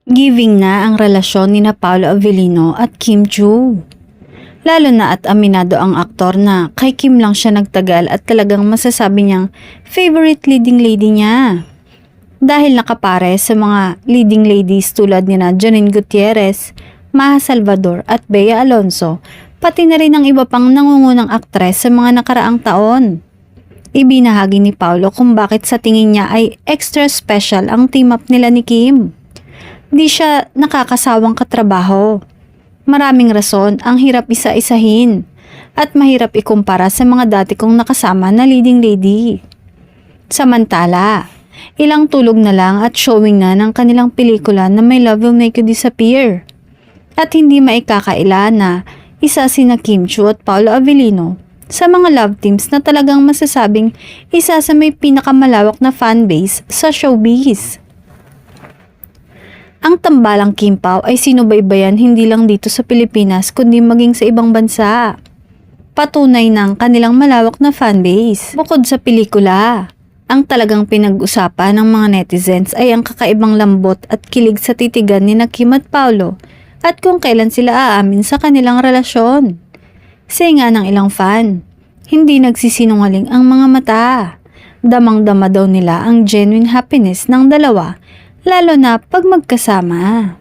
Giving na ang relasyon ni Paolo Avellino at Kim Joo. Lalo na at aminado ang aktor na kay Kim lang siya nagtagal at talagang masasabi niyang favorite leading lady niya. Dahil nakapare sa mga leading ladies tulad ni Janine Gutierrez, Maha Salvador at Bea Alonzo, pati na rin ang iba pang nangungunang aktres sa mga nakaraang taon. Ibinahagi ni Paolo kung bakit sa tingin niya ay extra special ang team up nila ni Kim. Di siya nakakasawang katrabaho. Maraming rason ang hirap isa-isahin at mahirap ikumpara sa mga dati kong nakasama na leading lady. Samantala, ilang tulog na lang at showing na ng kanilang pelikula na My Love Will Make You Disappear. At hindi maikakaila na isa sina Kim Joo at Paolo Avellino sa mga love teams na talagang masasabing isa sa may pinakamalawak na fanbase sa showbiz. Ang tambalang Kim Pao ay sinubaybayan hindi lang dito sa Pilipinas kundi maging sa ibang bansa. Patunay ng kanilang malawak na fanbase. Bukod sa pelikula, ang talagang pinag-usapan ng mga netizens ay ang kakaibang lambot at kilig sa titigan ni Kim at Paolo at kung kailan sila aamin sa kanilang relasyon. Sainga ng ilang fan, hindi nagsisinungaling ang mga mata. Damang-dama daw nila ang genuine happiness ng dalawa, lalo na pag magkasama.